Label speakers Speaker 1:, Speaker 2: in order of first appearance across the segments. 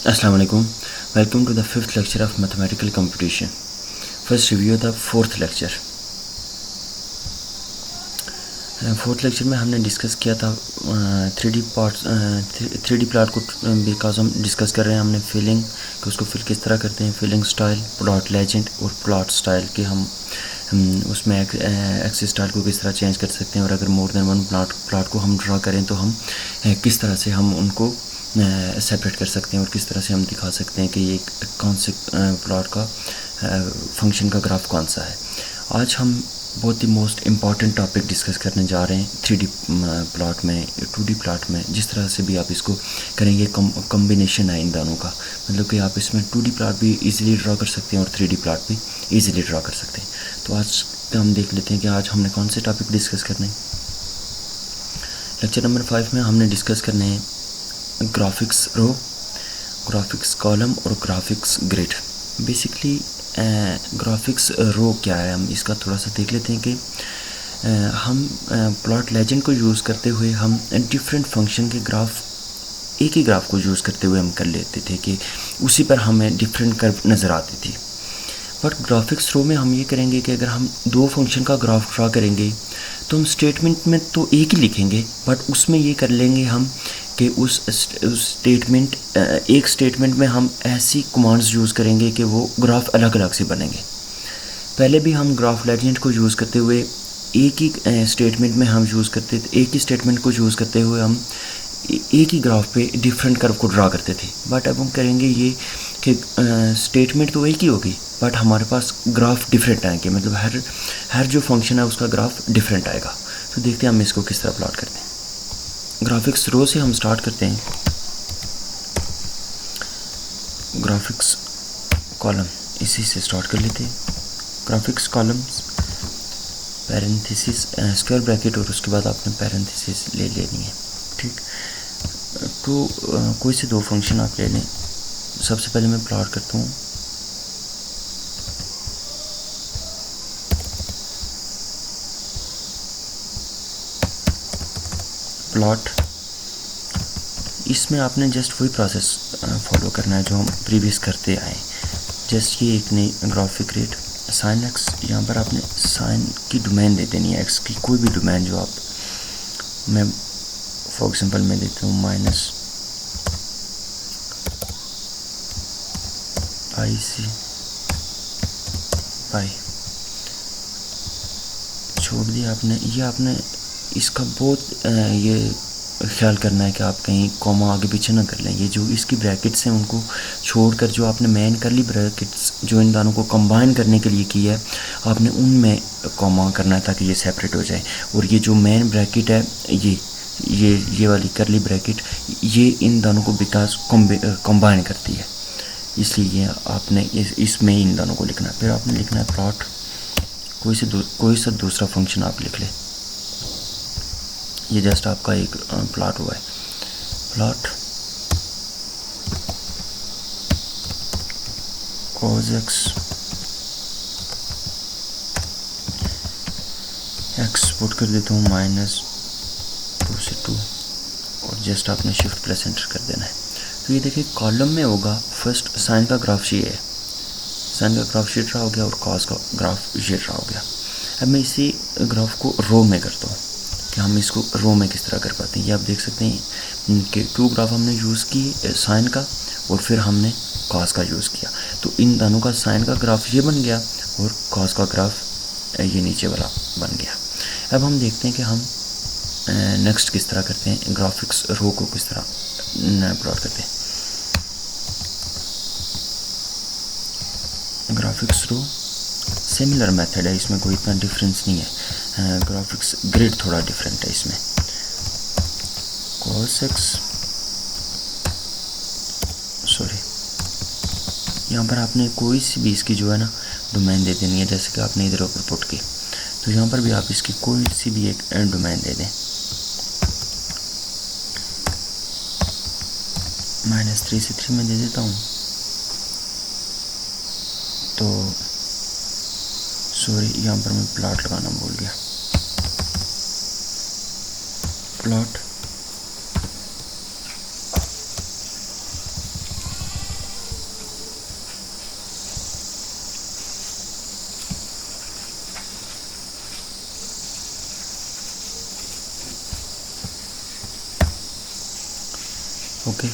Speaker 1: Assalamu alaikum. Welcome to the 5th lecture of mathematical computation. First review the 4th lecture. 4th lecture में हमने discuss किया था 3D plot को because हम discuss कर रहे हैं हमने फिलिंग कि उसको फिल किस तरह करते हैं, फिलिंग स्टाइल, प्लॉट लेजेंड और प्लॉट स्टाइल कि हम उसमें एक्सिस स्टाइल को किस तरह चेंज कर सकते हैं और अगर मोर देन वन प्लॉट को हम ड्रा करें तो हम किस तरह से हम उनको सेपरेट कर सकते हैं और किस तरह से हम दिखा सकते हैं कि ये कौन से प्लॉट का फंक्शन का ग्राफ कौन सा है। आज हम बहुत ही मोस्ट इम्पॉर्टेंट टॉपिक डिस्कस करने जा रहे हैं 3D प्लॉट में, 2D प्लॉट में। जिस तरह से भी आप इसको करेंगे कॉम्बिनेशन है इन दोनों का, मतलब कि आप इसमें 2D प्लॉट भी इजीली ड्रा कर सकते हैं और 3D प्लॉट भी इजीली ड्रा कर सकते हैं। तो आज हम देख लेते हैं कि आज हमने कौन से टॉपिक डिस्कस करने हैं। लेक्चर नंबर 5 में हमने डिस्कस करने हैं ग्राफिक्स रो, ग्राफिक्स कॉलम और ग्राफिक्स ग्रिड। बेसिकली ग्राफिक्स रो क्या है, हम इसका थोड़ा सा देख लेते हैं कि हम प्लॉट लेजेंड को यूज़ करते हुए हम डिफरेंट फंक्शन के ग्राफ, एक ही ग्राफ को यूज़ करते हुए हम कर लेते थे कि उसी पर हमें डिफरेंट कर्व नज़र आती थी। बट ग्राफिक्स रो में हम ये करेंगे कि अगर हम दो फंक्शन का ग्राफ ड्रा करेंगे तो हम स्टेटमेंट में तो एक ही लिखेंगे, बट उसमें ये कर लेंगे हम कि उस स्टेटमेंट एक स्टेटमेंट में हम ऐसी कमांड्स यूज़ करेंगे कि वो ग्राफ अलग अलग से बनेंगे। पहले भी हम ग्राफ लेजेंड को यूज़ करते हुए एक ही स्टेटमेंट में हम यूज़ करते थे, एक ही स्टेटमेंट को यूज़ करते हुए हम एक ही ग्राफ पे डिफरेंट कर्व को ड्रा करते थे। बट अब हम करेंगे ये कि स्टेटमेंट तो एक ही होगी बट हमारे पास ग्राफ डिफरेंट आएंगे, मतलब हर जो फंक्शन है उसका ग्राफ डिफरेंट आएगा। तो देखते हैं हम इसको किस तरह प्लॉट करते हैं। ग्राफिक्स रो से हम स्टार्ट करते हैं। ग्राफिक्स कॉलम इसी से स्टार्ट कर लेते हैं। Graphics column parenthesis square bracket और उसके बाद आपने पैरेंथेसिस ले लेनी है, ठीक। तो कोई से दो फंक्शन आप ले लें। सबसे पहले मैं प्लॉट करता हूँ प्लॉट। इसमें आपने जस्ट वही प्रोसेस फॉलो करना है जो हम प्रीवियस करते आए। जस्ट ये एक नई ग्राफिक रेट साइन एक्स, यहाँ पर आपने साइन की डोमेन दे देनी है, एक्स की कोई भी डोमेन जो आप, मैं फॉर एग्जांपल मैं देता हूँ माइनस पाई से पाई, छोड़ दिया आपने। ये आपने इसका बहुत ये ख्याल करना है कि आप कहीं कॉमा आगे पीछे ना कर लें। ये जो इसकी ब्रैकेट्स हैं उनको छोड़कर जो आपने मेन करली ब्रैकेट्स जो इन दोनों को कंबाइन करने के लिए की है, आपने उनमें कॉमा करना है ताकि ये सेपरेट हो जाए। और ये जो मेन ब्रैकेट है ये वाली करली ब्रैकेट, ये इन दोनों को बिकॉज कंबाइन करती है, इसलिए ये आपने इसमें इन दोनों को लिखना है। फिर आपने लिखना है प्लॉट, कोई सा दूसरा फंक्शन आप लिख लें। ये जस्ट आपका एक प्लॉट हुआ है। प्लॉट cos x पुट कर देता हूँ -2 से 2 और जस्ट आपने शिफ्ट प्लस एंटर कर देना है। तो ये देखिए कॉलम में होगा फर्स्ट साइन का ग्राफ शीट है, साइन का ग्राफ शीट रहा हो गया और कॉस का ग्राफ शीट रहा हो गया। अब मैं इसी ग्राफ को रो में करता हूँ कि हम इसको रो में किस तरह कर पाते हैं। ये आप देख सकते हैं कि 2 ग्राफ हमने यूज़ किए साइन का और फिर हमने कॉस का यूज़ किया। तो इन दोनों का साइन का ग्राफ ये बन गया और कॉस का ग्राफ ये नीचे वाला बन गया। अब हम देखते हैं कि हम नेक्स्ट किस तरह करते हैं, ग्राफिक्स रो को किस तरह प्लॉट करते हैं। ग्राफिक्स रो सिमिलर मेथड है, इसमें कोई इतना डिफरेंस नहीं है। ग्राफिक्स ग्रिड थोड़ा डिफरेंट है इसमें। cos x, सॉरी, यहाँ पर आपने कोई सी भी इसकी जो है ना डोमेन दे देनी है, जैसे कि आपने इधर ऊपर पुट की, तो यहाँ पर भी आप इसकी कोई सी भी एक डोमेन दे दें। -3 से 3 में दे देता हूँ। तो सॉरी, यहाँ पर मैं प्लॉट लगाना भूल गया। प्लॉट ओके,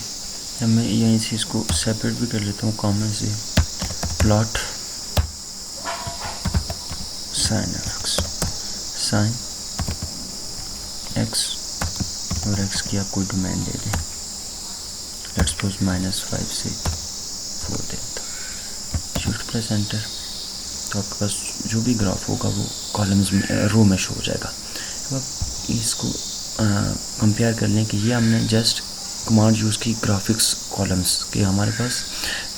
Speaker 1: अब मैं यहीं से इसको सेपरेट भी कर लेता हूँ कॉमन से। Plot sine x, sine x और एक्स की आप कोई डोमेन ले लें, लेट्स सपोज -5 से 4 देता, शिफ्ट प्लस एंटर, तो आपके पास जो भी ग्राफ होगा वो कॉलम्स में, रो में शो हो जाएगा। अब आप इसको कंपेयर कर लें कि ये हमने जस्ट कमांड यूज़ की ग्राफिक्स कॉलम्स के, हमारे पास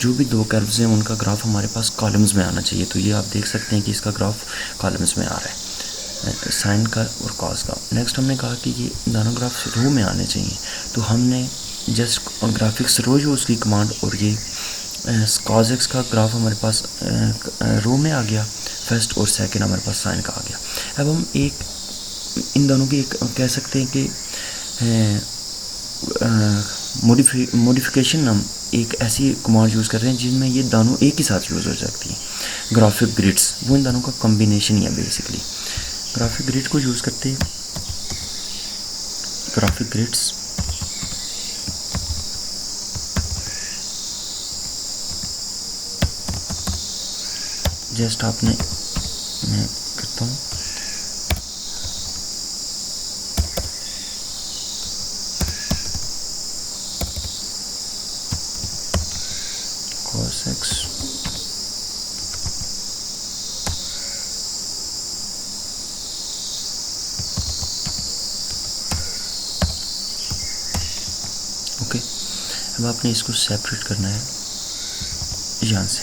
Speaker 1: जो भी दो कर्व्स हैं उनका ग्राफ हमारे पास कॉलम्स में आना चाहिए। तो ये आप देख सकते हैं कि इसका ग्राफ कॉलम्स में आ रहा है, साइन का और कॉस का। नेक्स्ट हमने कहा कि ये दोनों ग्राफ रो में आने चाहिए, तो हमने जस्ट ग्राफिक्स रो यूज़ की कमांड, और ये कॉस एक्स का ग्राफ हमारे पास रो में आ गया फर्स्ट, और सेकंड हमारे पास साइन का आ गया। अब हम एक इन दोनों की एक कह सकते हैं कि मॉडिफिकेशन, हम एक ऐसी कमांड यूज़ कर रहे हैं जिनमें ये दोनों एक ही साथ यूज़ हो सकती हैं। ग्राफिक ग्रिड्स, वो इन दोनों का कॉम्बिनेशन ही है बेसिकली। ग्राफिक ग्रिड को यूज़ करते हैं, ग्राफिक ग्रिड्स जस्ट आपने, मैं करता हूँ cos x ओके। अब आपने इसको सेपरेट करना है यहाँ से,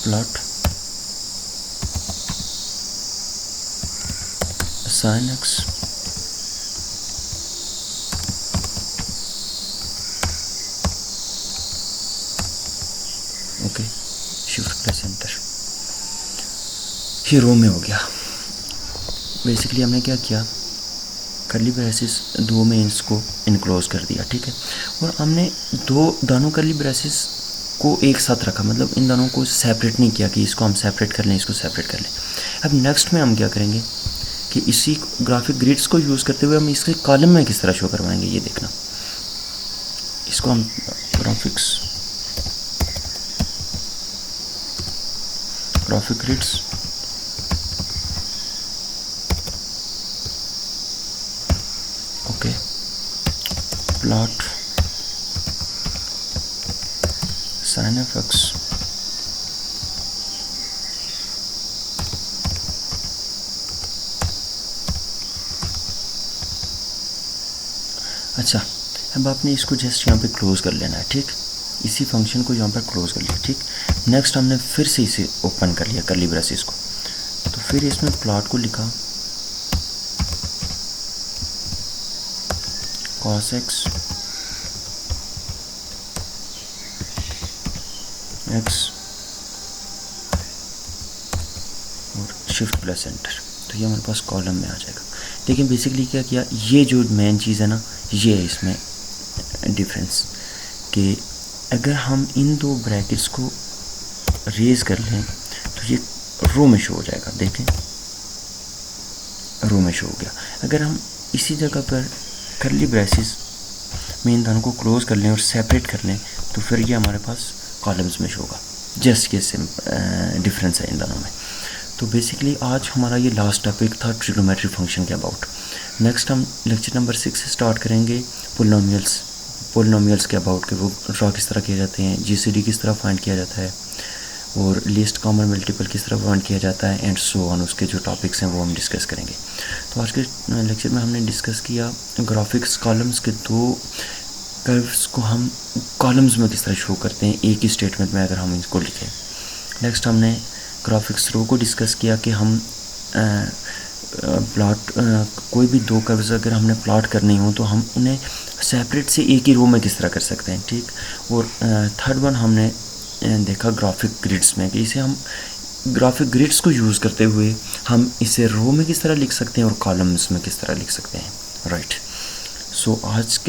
Speaker 1: plot sine x okay, shift plus enter, ये रो में हो गया। बेसिकली हमने क्या किया, कर्ली ब्रेसेस दो में इसको इनक्लोज कर दिया, ठीक है, और हमने दोनों कर्ली ब्रेसेस को एक साथ रखा, मतलब इन दोनों को सेपरेट नहीं किया कि इसको हम सेपरेट कर लें, इसको सेपरेट कर लें। अब नेक्स्ट में हम क्या करेंगे कि इसी ग्राफिक ग्रिड्स को यूज़ करते हुए हम इसके कॉलम में किस तरह शो करवाएंगे, ये देखना। इसको हम graphic grids okay, plot sine of X अच्छा। अब आपने इसको जस्ट यहाँ पे क्लोज कर लेना है, ठीक, इसी फंक्शन को यहाँ पर क्लोज कर लिया, ठीक। नेक्स्ट हमने फिर से इसे ओपन कर लिया कर्ली ब्रेसेस को, तो फिर इसमें प्लॉट को लिखा cos x और शिफ्ट प्लस एंटर, तो ये हमारे पास कॉलम में आ जाएगा। लेकिन बेसिकली क्या किया, ये जो मेन चीज़ है ना, ये है इसमें डिफरेंस, कि अगर हम इन दो ब्रैकेट्स को रेज कर लें तो ये रो में शो हो जाएगा, देखें रो में शो हो गया। अगर हम इसी जगह पर कर्ली ब्रेसेस में इन दोनों को क्लोज कर लें और सेपरेट कर लें तो फिर ये हमारे पास कॉलम्स में शो होगा। जस्ट ये डिफरेंस है इन दोनों में। तो बेसिकली आज हमारा ये लास्ट टॉपिक था ट्रिग्नोमेट्री फंक्शन के अबाउट। नेक्स्ट हम लेक्चर नंबर 6 से स्टार्ट करेंगे पोलिनोमियल्स के अबाउट, के वो ड्रा किस तरह किए जाते हैं, जीसीडी किस तरह फाइंड किया जाता है, और लीस्ट कॉमन मल्टीपल किस तरह फाइंड किया जाता है, एंड सो ऑन। उसके जो टॉपिक्स हैं वो हम डिस्कस करेंगे। तो आज के लेक्चर में हमने डिस्कस किया ग्राफिक्स कॉलम्स के दो कर्व्स को हम कॉलम्स में किस तरह शो करते हैं एक ही स्टेटमेंट में अगर हम इसको लिखें। नेक्स्ट हमने ग्राफिक्स रो को डिस्कस किया कि हम प्लॉट कोई भी दो कर्व्स अगर हमने प्लॉट करने हो तो हम उन्हें सेपरेट से एक ही रो में किस तरह कर सकते हैं, ठीक। और थर्ड वन हमने देखा ग्राफिक ग्रिड्स में कि इसे हम ग्राफिक ग्रिड्स को यूज़ करते हुए हम इसे रो में किस तरह लिख सकते हैं और कॉलम्स में किस तरह लिख सकते हैं, राइट। सो आज के